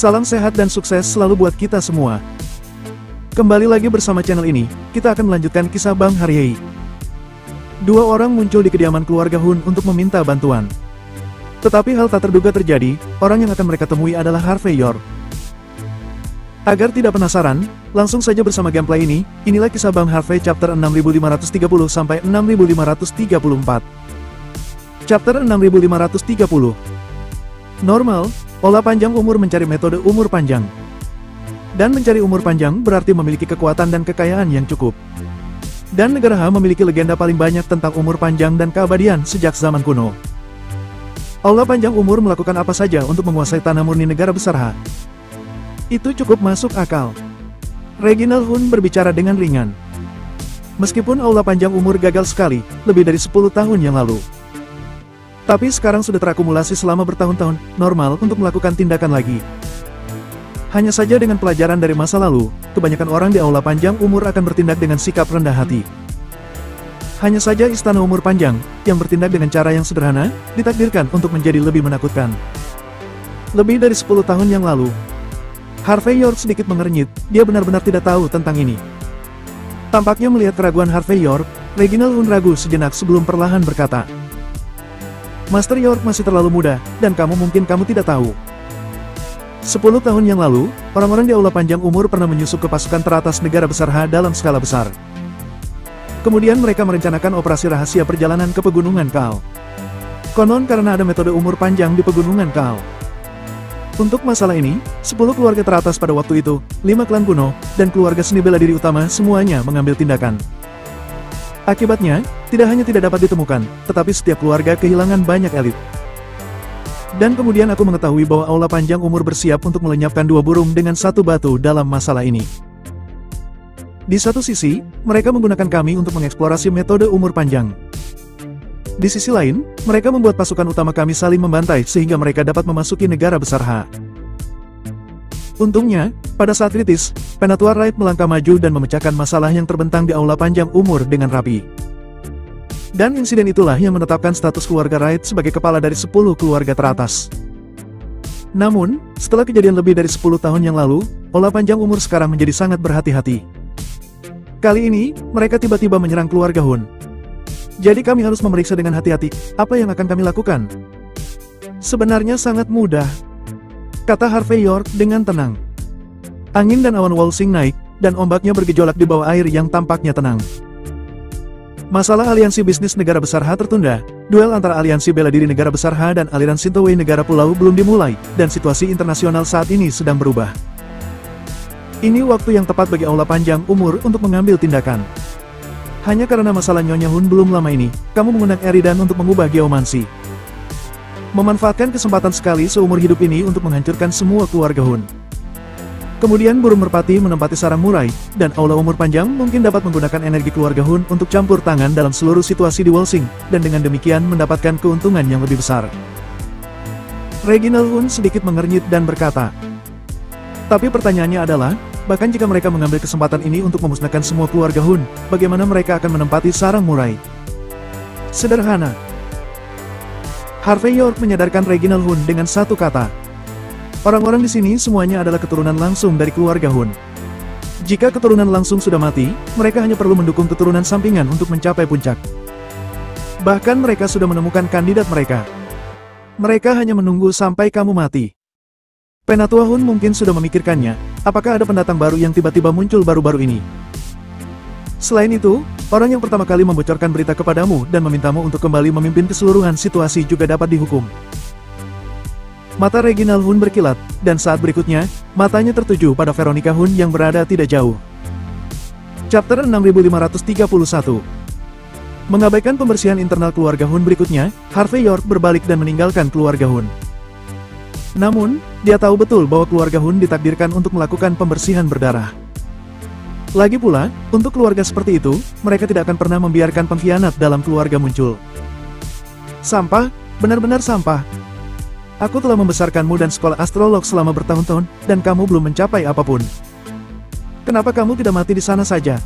Salam sehat dan sukses selalu buat kita semua. Kembali lagi bersama channel ini, kita akan melanjutkan kisah Bang Haryei. Dua orang muncul di kediaman keluarga Hun untuk meminta bantuan. Tetapi hal tak terduga terjadi, orang yang akan mereka temui adalah Harvey York. Agar tidak penasaran, langsung saja bersama gameplay ini, inilah kisah Bang Harvey chapter 6530 sampai 6534. Chapter 6530. Normal, pola panjang umur mencari metode umur panjang. Dan mencari umur panjang berarti memiliki kekuatan dan kekayaan yang cukup. Dan negara Ha memiliki legenda paling banyak tentang umur panjang dan keabadian sejak zaman kuno. Aula panjang umur melakukan apa saja untuk menguasai tanah murni negara besar Ha. Itu cukup masuk akal. Reginald Hun berbicara dengan ringan. Meskipun aula panjang umur gagal sekali, lebih dari 10 tahun yang lalu. Tapi sekarang sudah terakumulasi selama bertahun-tahun, normal untuk melakukan tindakan lagi. Hanya saja dengan pelajaran dari masa lalu, kebanyakan orang di aula panjang umur akan bertindak dengan sikap rendah hati. Hanya saja istana umur panjang, yang bertindak dengan cara yang sederhana, ditakdirkan untuk menjadi lebih menakutkan. Lebih dari 10 tahun yang lalu, Harvey York sedikit mengernyit, dia benar-benar tidak tahu tentang ini. Tampaknya melihat keraguan Harvey York, Reginald Hun ragu sejenak sebelum perlahan berkata, Master York masih terlalu muda, dan kamu tidak tahu. 10 tahun yang lalu, orang-orang di aula panjang umur pernah menyusup ke pasukan teratas negara besar Ha dalam skala besar. Kemudian mereka merencanakan operasi rahasia perjalanan ke Pegunungan Kaal. Konon karena ada metode umur panjang di Pegunungan Kaal. Untuk masalah ini, 10 keluarga teratas pada waktu itu, 5 klan kuno, dan keluarga seni bela diri utama semuanya mengambil tindakan. Akibatnya, tidak hanya tidak dapat ditemukan, tetapi setiap keluarga kehilangan banyak elit. Dan kemudian aku mengetahui bahwa aula panjang umur bersiap untuk melenyapkan 2 burung dengan 1 batu dalam masalah ini. Di satu sisi, mereka menggunakan kami untuk mengeksplorasi metode umur panjang. Di sisi lain, mereka membuat pasukan utama kami saling membantai sehingga mereka dapat memasuki negara besar Ha. Untungnya, pada saat kritis, Penatua Wright melangkah maju dan memecahkan masalah yang terbentang di aula panjang umur dengan rapi. Dan insiden itulah yang menetapkan status keluarga Wright sebagai kepala dari 10 keluarga teratas. Namun, setelah kejadian lebih dari 10 tahun yang lalu, aula panjang umur sekarang menjadi sangat berhati-hati. Kali ini, mereka tiba-tiba menyerang keluarga Hun. Jadi kami harus memeriksa dengan hati-hati, apa yang akan kami lakukan? Sebenarnya sangat mudah, kata Harvey York dengan tenang. Angin dan awan walsing naik, dan ombaknya bergejolak di bawah air yang tampaknya tenang. Masalah aliansi bisnis negara besar Ha tertunda, duel antara aliansi bela diri negara besar Ha dan aliran Sintowei negara pulau belum dimulai, dan situasi internasional saat ini sedang berubah. Ini waktu yang tepat bagi aula panjang umur untuk mengambil tindakan. Hanya karena masalah Nyonya Hun belum lama ini, kamu mengundang Eridan untuk mengubah geomansi. Memanfaatkan kesempatan sekali seumur hidup ini untuk menghancurkan semua keluarga Hun. Kemudian burung merpati menempati sarang murai, dan aula umur panjang mungkin dapat menggunakan energi keluarga Hun untuk campur tangan dalam seluruh situasi di Walsing, dan dengan demikian mendapatkan keuntungan yang lebih besar. Reginald Hun sedikit mengernyit dan berkata, tapi pertanyaannya adalah, bahkan jika mereka mengambil kesempatan ini untuk memusnahkan semua keluarga Hun, bagaimana mereka akan menempati sarang murai? Sederhana. Harvey York menyadarkan Reginald Hun dengan satu kata. Orang-orang di sini semuanya adalah keturunan langsung dari keluarga Hun. Jika keturunan langsung sudah mati, mereka hanya perlu mendukung keturunan sampingan untuk mencapai puncak. Bahkan mereka sudah menemukan kandidat mereka. Mereka hanya menunggu sampai kamu mati. Penatua Hun mungkin sudah memikirkannya, apakah ada pendatang baru yang tiba-tiba muncul baru-baru ini. Selain itu, orang yang pertama kali membocorkan berita kepadamu dan memintamu untuk kembali memimpin keseluruhan situasi juga dapat dihukum. Mata Reginald Hun berkilat, dan saat berikutnya, matanya tertuju pada Veronica Hun yang berada tidak jauh. Chapter 6531. Mengabaikan pembersihan internal keluarga Hun berikutnya, Harvey York berbalik dan meninggalkan keluarga Hun. Namun, dia tahu betul bahwa keluarga Hun ditakdirkan untuk melakukan pembersihan berdarah. Lagi pula, untuk keluarga seperti itu, mereka tidak akan pernah membiarkan pengkhianat dalam keluarga muncul. Sampah, benar-benar sampah. Aku telah membesarkanmu dan sekolah astrolog selama bertahun-tahun, dan kamu belum mencapai apapun. Kenapa kamu tidak mati di sana saja?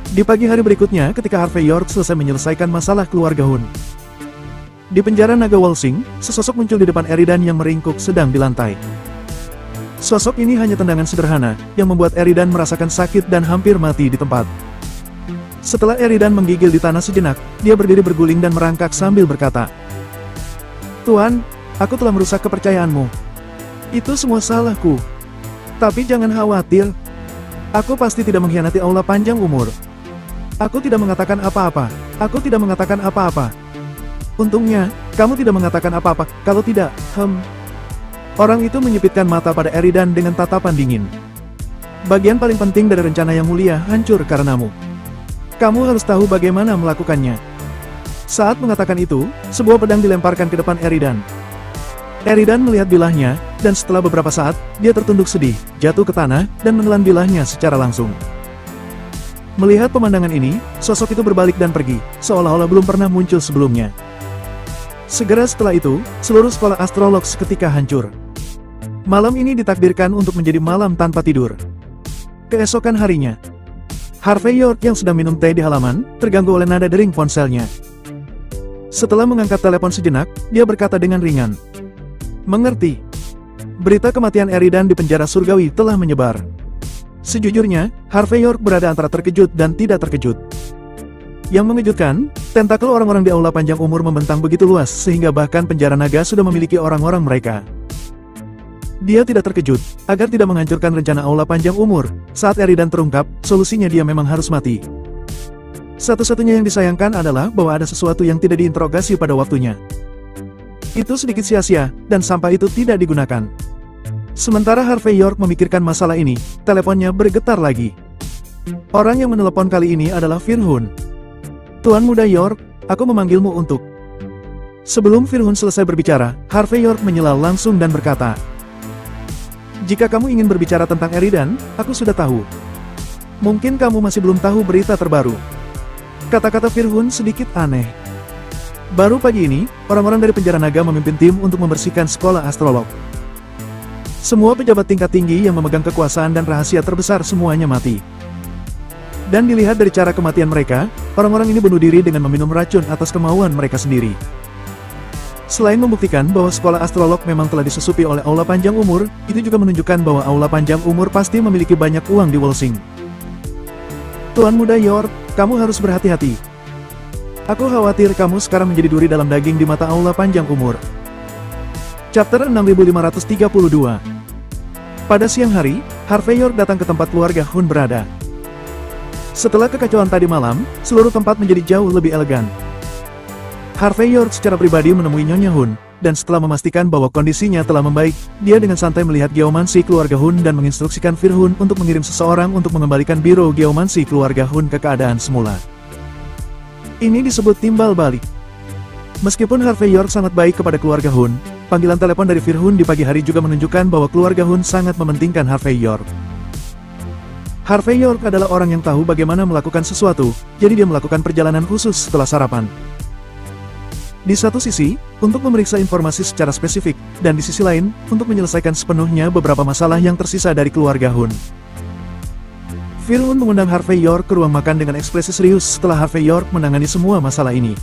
Di pagi hari berikutnya ketika Harvey York selesai menyelesaikan masalah keluarga Hun. Di penjara naga Walsing, sesosok muncul di depan Eridan yang meringkuk sedang di lantai. Sosok ini hanya tendangan sederhana, yang membuat Eridan merasakan sakit dan hampir mati di tempat. Setelah Eridan menggigil di tanah sejenak, dia berdiri berguling dan merangkak sambil berkata, "Tuan, aku telah merusak kepercayaanmu. Itu semua salahku. Tapi jangan khawatir. Aku pasti tidak mengkhianati Aula Panjang Umur. Aku tidak mengatakan apa-apa. Aku tidak mengatakan apa-apa. Untungnya, kamu tidak mengatakan apa-apa, kalau tidak, Orang itu menyipitkan mata pada Eridan dengan tatapan dingin. Bagian paling penting dari rencana yang mulia hancur karenamu. Kamu harus tahu bagaimana melakukannya. Saat mengatakan itu, sebuah pedang dilemparkan ke depan Eridan. Eridan melihat bilahnya, dan setelah beberapa saat, dia tertunduk sedih, jatuh ke tanah, dan menelan bilahnya secara langsung. Melihat pemandangan ini, sosok itu berbalik dan pergi, seolah-olah belum pernah muncul sebelumnya. Segera setelah itu, seluruh sekolah astrolog seketika hancur. Malam ini ditakdirkan untuk menjadi malam tanpa tidur. Keesokan harinya, Harvey York yang sedang minum teh di halaman, terganggu oleh nada dering ponselnya. Setelah mengangkat telepon sejenak, dia berkata dengan ringan, "Mengerti. Berita kematian Eridan di penjara surgawi telah menyebar." Sejujurnya, Harvey York berada antara terkejut dan tidak terkejut. Yang mengejutkan, tentakel orang-orang di Aula Panjang Umur membentang begitu luas sehingga bahkan penjara naga sudah memiliki orang-orang mereka. Dia tidak terkejut, agar tidak menghancurkan rencana Aula Panjang Umur. Saat Eridan terungkap, solusinya dia memang harus mati. Satu-satunya yang disayangkan adalah bahwa ada sesuatu yang tidak diinterogasi pada waktunya. Itu sedikit sia-sia, dan sampah itu tidak digunakan. Sementara Harvey York memikirkan masalah ini, teleponnya bergetar lagi. Orang yang menelepon kali ini adalah Firhun. "Tuan Muda York, aku memanggilmu untuk..." Sebelum Firhun selesai berbicara, Harvey York menyela langsung dan berkata, "Jika kamu ingin berbicara tentang Eridan, aku sudah tahu. Mungkin kamu masih belum tahu berita terbaru." Kata-kata Firhun sedikit aneh. Baru pagi ini, orang-orang dari penjara naga memimpin tim untuk membersihkan sekolah astrolog. Semua pejabat tingkat tinggi yang memegang kekuasaan dan rahasia terbesar semuanya mati. Dan dilihat dari cara kematian mereka, orang-orang ini bunuh diri dengan meminum racun atas kemauan mereka sendiri. Selain membuktikan bahwa sekolah astrolog memang telah disusupi oleh Aula Panjang Umur, itu juga menunjukkan bahwa Aula Panjang Umur pasti memiliki banyak uang di Wolsing. "Tuan Muda York, kamu harus berhati-hati. Aku khawatir kamu sekarang menjadi duri dalam daging di mata Aula Panjang Umur." Chapter 6532. Pada siang hari, Harvey York datang ke tempat keluarga Hun berada. Setelah kekacauan tadi malam, seluruh tempat menjadi jauh lebih elegan. Harvey York secara pribadi menemui Nyonya Hun, dan setelah memastikan bahwa kondisinya telah membaik, dia dengan santai melihat geomansi keluarga Hun dan menginstruksikan Firhun untuk mengirim seseorang untuk mengembalikan biro geomansi keluarga Hun ke keadaan semula. Ini disebut timbal balik. Meskipun Harvey York sangat baik kepada keluarga Hun, panggilan telepon dari Firhun di pagi hari juga menunjukkan bahwa keluarga Hun sangat mementingkan Harvey York. Harvey York adalah orang yang tahu bagaimana melakukan sesuatu, jadi dia melakukan perjalanan khusus setelah sarapan. Di satu sisi, untuk memeriksa informasi secara spesifik, dan di sisi lain, untuk menyelesaikan sepenuhnya beberapa masalah yang tersisa dari keluarga Hun. Firhun mengundang Harvey York ke ruang makan dengan ekspresi serius setelah Harvey York menangani semua masalah ini.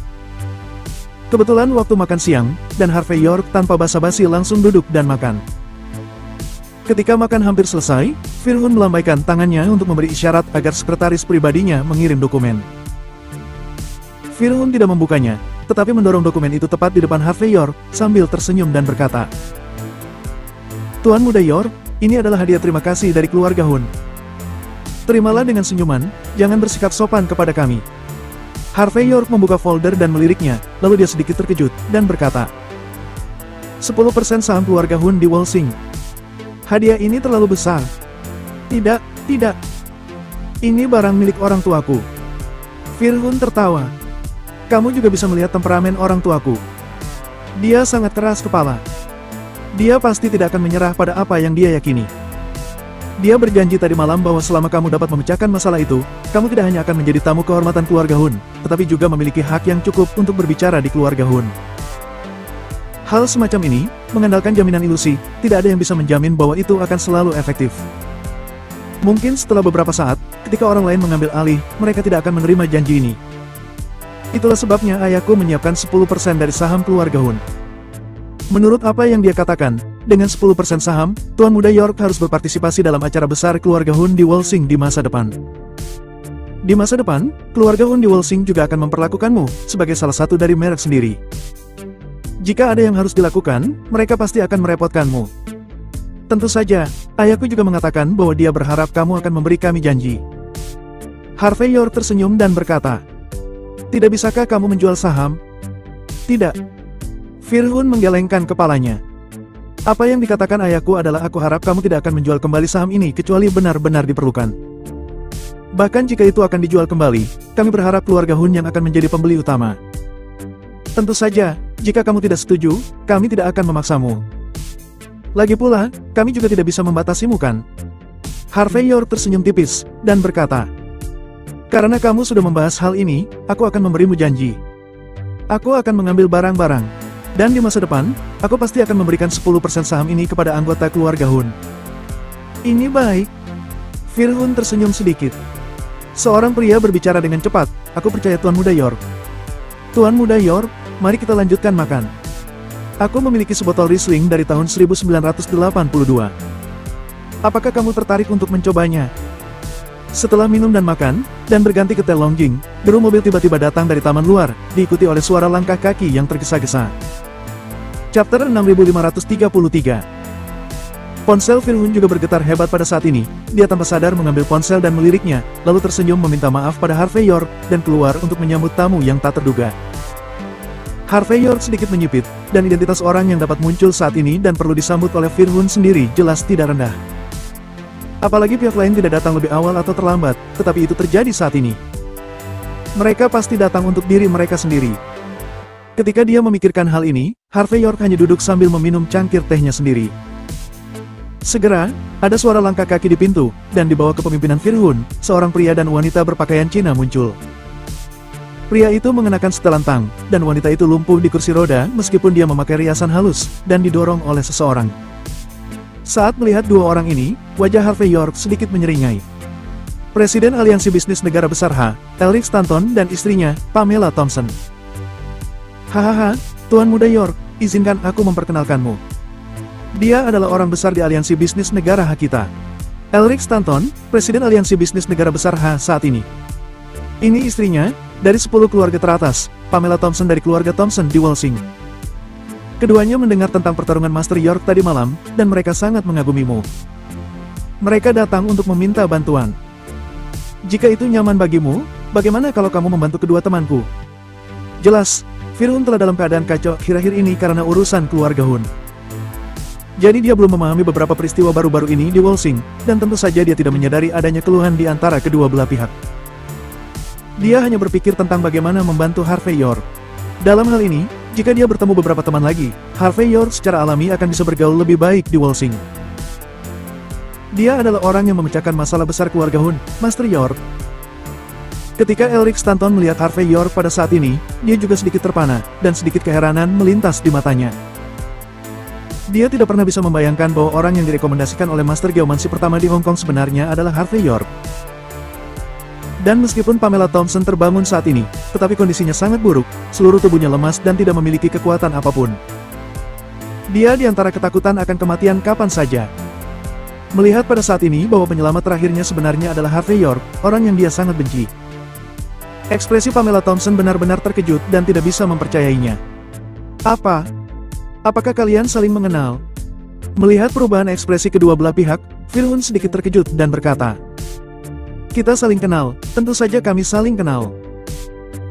Kebetulan waktu makan siang, dan Harvey York tanpa basa-basi langsung duduk dan makan. Ketika makan hampir selesai, Firhun melambaikan tangannya untuk memberi isyarat agar sekretaris pribadinya mengirim dokumen. Firhun tidak membukanya, tetapi mendorong dokumen itu tepat di depan Harvey York, sambil tersenyum dan berkata, "Tuan Muda York, ini adalah hadiah terima kasih dari keluarga Hun. Terimalah dengan senyuman, jangan bersikap sopan kepada kami." Harvey York membuka folder dan meliriknya, lalu dia sedikit terkejut, dan berkata, 10% saham keluarga Hun di Wolsing. Hadiah ini terlalu besar. Tidak, tidak. Ini barang milik orang tuaku. Firhun tertawa. Kamu juga bisa melihat temperamen orang tuaku. Dia sangat keras kepala. Dia pasti tidak akan menyerah pada apa yang dia yakini. Dia berjanji tadi malam bahwa selama kamu dapat memecahkan masalah itu, kamu tidak hanya akan menjadi tamu kehormatan keluarga Hun, tetapi juga memiliki hak yang cukup untuk berbicara di keluarga Hun. Hal semacam ini, mengandalkan jaminan ilusi, tidak ada yang bisa menjamin bahwa itu akan selalu efektif. Mungkin setelah beberapa saat, ketika orang lain mengambil alih, mereka tidak akan menerima janji ini. Itulah sebabnya ayahku menyiapkan 10% dari saham keluarga Hun. Menurut apa yang dia katakan, dengan 10% saham, Tuan Muda York harus berpartisipasi dalam acara besar keluarga Hun di Walsing di masa depan. Di masa depan, keluarga Hun di Walsing juga akan memperlakukanmu sebagai salah satu dari merek sendiri. Jika ada yang harus dilakukan, mereka pasti akan merepotkanmu. Tentu saja, ayahku juga mengatakan bahwa dia berharap kamu akan memberi kami janji. Harvey York tersenyum dan berkata, "Tidak bisakah kamu menjual saham?" "Tidak." Firhun menggelengkan kepalanya. "Apa yang dikatakan ayahku adalah aku harap kamu tidak akan menjual kembali saham ini kecuali benar-benar diperlukan. Bahkan jika itu akan dijual kembali, kami berharap keluarga Hun yang akan menjadi pembeli utama. Tentu saja, jika kamu tidak setuju, kami tidak akan memaksamu. Lagi pula, kami juga tidak bisa membatasimu kan?" Harvey York tersenyum tipis, dan berkata, "Karena kamu sudah membahas hal ini, aku akan memberimu janji. Aku akan mengambil barang-barang. Dan di masa depan, aku pasti akan memberikan 10% saham ini kepada anggota keluarga Hun." "Ini baik." Firhun tersenyum sedikit. Seorang pria berbicara dengan cepat, "Aku percaya Tuan Muda York." "Tuan Muda York, mari kita lanjutkan makan. Aku memiliki sebotol Riesling dari tahun 1982. Apakah kamu tertarik untuk mencobanya?" Setelah minum dan makan, dan berganti ke teh Longjing, deru mobil tiba-tiba datang dari taman luar, diikuti oleh suara langkah kaki yang tergesa-gesa. Chapter 6533. Ponsel Firhun juga bergetar hebat pada saat ini. Dia tanpa sadar mengambil ponsel dan meliriknya, lalu tersenyum meminta maaf pada Harvey York, dan keluar untuk menyambut tamu yang tak terduga. Harvey York sedikit menyipit, dan identitas orang yang dapat muncul saat ini dan perlu disambut oleh Firhun sendiri jelas tidak rendah. Apalagi pihak lain tidak datang lebih awal atau terlambat, tetapi itu terjadi saat ini. Mereka pasti datang untuk diri mereka sendiri. Ketika dia memikirkan hal ini, Harvey York hanya duduk sambil meminum cangkir tehnya sendiri. Segera, ada suara langkah kaki di pintu, dan di bawah kepemimpinan Firhun, seorang pria dan wanita berpakaian Cina muncul. Pria itu mengenakan setelan tang, dan wanita itu lumpuh di kursi roda meskipun dia memakai riasan halus, dan didorong oleh seseorang. Saat melihat dua orang ini, wajah Harvey York sedikit menyeringai. Presiden Aliansi Bisnis Negara Besar H, Elric Stanton dan istrinya, Pamela Thompson. "Hahaha, Tuan Muda York, izinkan aku memperkenalkanmu. Dia adalah orang besar di Aliansi Bisnis Negara H kita. Elric Stanton, Presiden Aliansi Bisnis Negara Besar H saat ini. Ini istrinya, dari 10 keluarga teratas, Pamela Thompson dari keluarga Thompson di Walsing. Keduanya mendengar tentang pertarungan Master York tadi malam, dan mereka sangat mengagumimu. Mereka datang untuk meminta bantuan. Jika itu nyaman bagimu, bagaimana kalau kamu membantu kedua temanku?" Jelas, Firhun telah dalam keadaan kacau akhir-akhir ini karena urusan keluarga Hun. Jadi dia belum memahami beberapa peristiwa baru-baru ini di Walsing, dan tentu saja dia tidak menyadari adanya keluhan di antara kedua belah pihak. Dia hanya berpikir tentang bagaimana membantu Harvey York. Dalam hal ini, jika dia bertemu beberapa teman lagi, Harvey York secara alami akan bisa bergaul lebih baik di Walsing. Dia adalah orang yang memecahkan masalah besar keluarga Hun, Master York. Ketika Elric Stanton melihat Harvey York pada saat ini, dia juga sedikit terpana, dan sedikit keheranan melintas di matanya. Dia tidak pernah bisa membayangkan bahwa orang yang direkomendasikan oleh Master Geomancy pertama di Hong Kong sebenarnya adalah Harvey York. Dan meskipun Pamela Thompson terbangun saat ini, tetapi kondisinya sangat buruk, seluruh tubuhnya lemas dan tidak memiliki kekuatan apapun. Dia di antara ketakutan akan kematian kapan saja. Melihat pada saat ini bahwa penyelamat terakhirnya sebenarnya adalah Harvey York, orang yang dia sangat benci. Ekspresi Pamela Thompson benar-benar terkejut dan tidak bisa mempercayainya. Apakah kalian saling mengenal?" Melihat perubahan ekspresi kedua belah pihak, Firhun sedikit terkejut dan berkata, "Kita saling kenal, tentu saja kami saling kenal."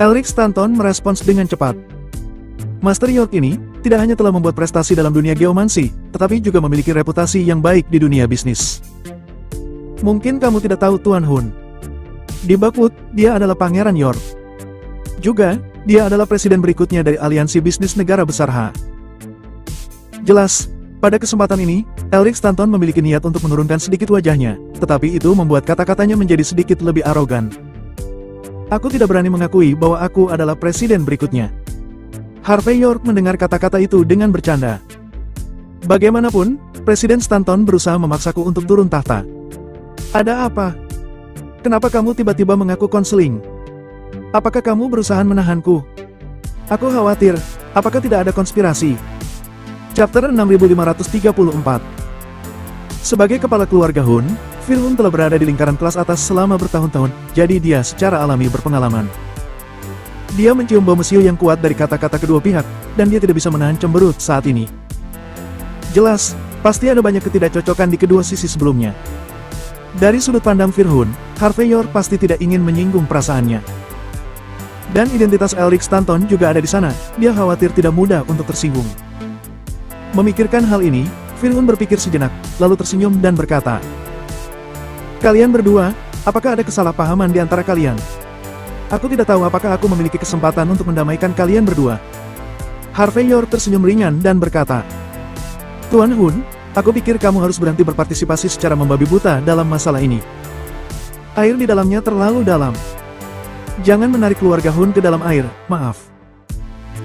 Elric Stanton merespons dengan cepat. Master York ini, tidak hanya telah membuat prestasi dalam dunia geomansi, tetapi juga memiliki reputasi yang baik di dunia bisnis. Mungkin kamu tidak tahu Tuan Hun. Di Buckwood, dia adalah Pangeran York. Juga, dia adalah presiden berikutnya dari Aliansi Bisnis Negara Besar H. Jelas, pada kesempatan ini, Elric Stanton memiliki niat untuk menurunkan sedikit wajahnya, tetapi itu membuat kata-katanya menjadi sedikit lebih arogan. "Aku tidak berani mengakui bahwa aku adalah presiden berikutnya." Harvey York mendengar kata-kata itu dengan bercanda. Bagaimanapun, Presiden Stanton berusaha memaksaku untuk turun tahta. "Ada apa? Kenapa kamu tiba-tiba mengaku konseling? Apakah kamu berusaha menahanku? Aku khawatir, apakah tidak ada konspirasi?" Chapter 6534. Sebagai kepala keluarga Hun, Firhun telah berada di lingkaran kelas atas selama bertahun-tahun, jadi dia secara alami berpengalaman. Dia mencium bau mesiu yang kuat dari kata-kata kedua pihak, dan dia tidak bisa menahan cemberut saat ini. Jelas, pasti ada banyak ketidakcocokan di kedua sisi sebelumnya. Dari sudut pandang Firhun, Harvey York pasti tidak ingin menyinggung perasaannya. Dan identitas Elric Stanton juga ada di sana, dia khawatir tidak mudah untuk tersinggung. Memikirkan hal ini, Firhun berpikir sejenak, lalu tersenyum dan berkata, "Kalian berdua, apakah ada kesalahpahaman di antara kalian? Aku tidak tahu apakah aku memiliki kesempatan untuk mendamaikan kalian berdua." Harvey York tersenyum ringan dan berkata, "Tuan Hun, aku pikir kamu harus berhenti berpartisipasi secara membabi buta dalam masalah ini. Air di dalamnya terlalu dalam. Jangan menarik keluarga Hun ke dalam air, maaf."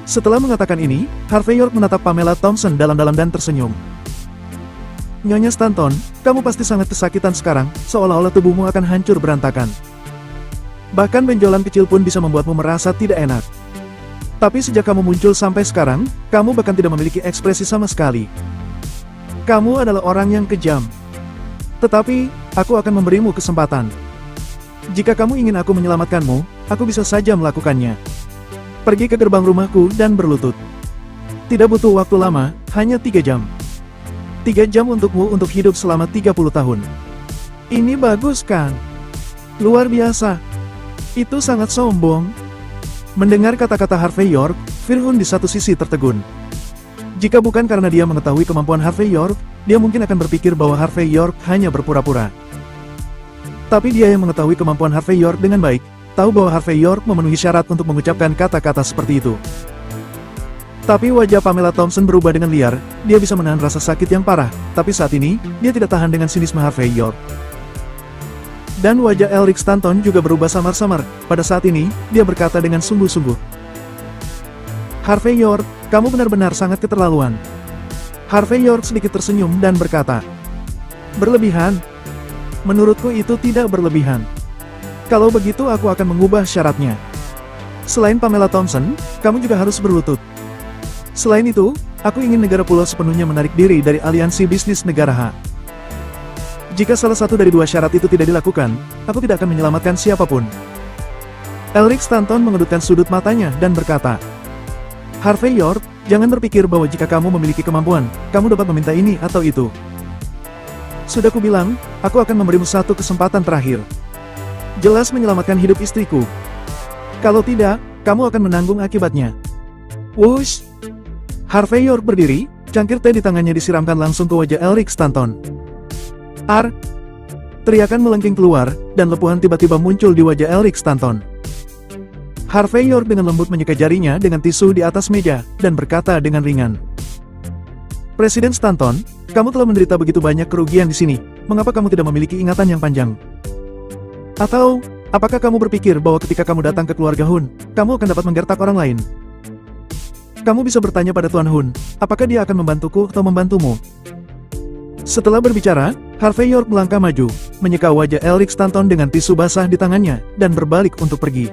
Setelah mengatakan ini, Harvey York menatap Pamela Thompson dalam-dalam dan tersenyum. "Nyonya Stanton, kamu pasti sangat kesakitan sekarang, seolah-olah tubuhmu akan hancur berantakan. Bahkan benjolan kecil pun bisa membuatmu merasa tidak enak. Tapi sejak kamu muncul sampai sekarang, kamu bahkan tidak memiliki ekspresi sama sekali. Kamu adalah orang yang kejam. Tetapi, aku akan memberimu kesempatan. Jika kamu ingin aku menyelamatkanmu, aku bisa saja melakukannya. Pergi ke gerbang rumahku dan berlutut. Tidak butuh waktu lama, hanya 3 jam. 3 jam untukmu untuk hidup selama 30 tahun. Ini bagus kan? Luar biasa. Itu sangat sombong." Mendengar kata-kata Harvey York, Firhun di satu sisi tertegun. Jika bukan karena dia mengetahui kemampuan Harvey York, dia mungkin akan berpikir bahwa Harvey York hanya berpura-pura. Tapi dia yang mengetahui kemampuan Harvey York dengan baik, tahu bahwa Harvey York memenuhi syarat untuk mengucapkan kata-kata seperti itu. Tapi wajah Pamela Thompson berubah dengan liar, dia bisa menahan rasa sakit yang parah, tapi saat ini, dia tidak tahan dengan sinisme Harvey York. Dan wajah Elric Stanton juga berubah samar-samar, pada saat ini, dia berkata dengan sungguh-sungguh. "Harvey York, kamu benar-benar sangat keterlaluan." Harvey York sedikit tersenyum dan berkata, "Berlebihan? Menurutku itu tidak berlebihan. Kalau begitu aku akan mengubah syaratnya. Selain Pamela Thompson, kamu juga harus berlutut. Selain itu, aku ingin negara pulau sepenuhnya menarik diri dari aliansi bisnis negara H. Jika salah satu dari 2 syarat itu tidak dilakukan, aku tidak akan menyelamatkan siapapun." Elric Stanton mengedutkan sudut matanya dan berkata, "Harvey York, jangan berpikir bahwa jika kamu memiliki kemampuan, kamu dapat meminta ini atau itu. Sudah kubilang, aku akan memberimu satu kesempatan terakhir. Jelas menyelamatkan hidup istriku. Kalau tidak, kamu akan menanggung akibatnya." Wush! Harvey York berdiri, cangkir teh di tangannya disiramkan langsung ke wajah Elric Stanton. "Ar!" Teriakan melengking keluar, dan lepuhan tiba-tiba muncul di wajah Elric Stanton. Harvey York dengan lembut menyeka jarinya dengan tisu di atas meja, dan berkata dengan ringan, "Presiden Stanton, kamu telah menderita begitu banyak kerugian di sini, mengapa kamu tidak memiliki ingatan yang panjang? Atau, apakah kamu berpikir bahwa ketika kamu datang ke keluarga Hun, kamu akan dapat menggertak orang lain? Kamu bisa bertanya pada Tuan Hun, apakah dia akan membantuku atau membantumu?" Setelah berbicara, Harvey York melangkah maju, menyeka wajah Elric Stanton dengan tisu basah di tangannya, dan berbalik untuk pergi.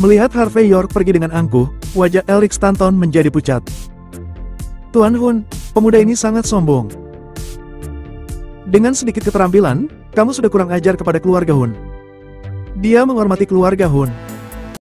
Melihat Harvey York pergi dengan angkuh, wajah Elric Stanton menjadi pucat. "Tuan Hun, pemuda ini sangat sombong. Dengan sedikit keterampilan, kamu sudah kurang ajar kepada keluarga Hun. Dia menghormati keluarga Hun.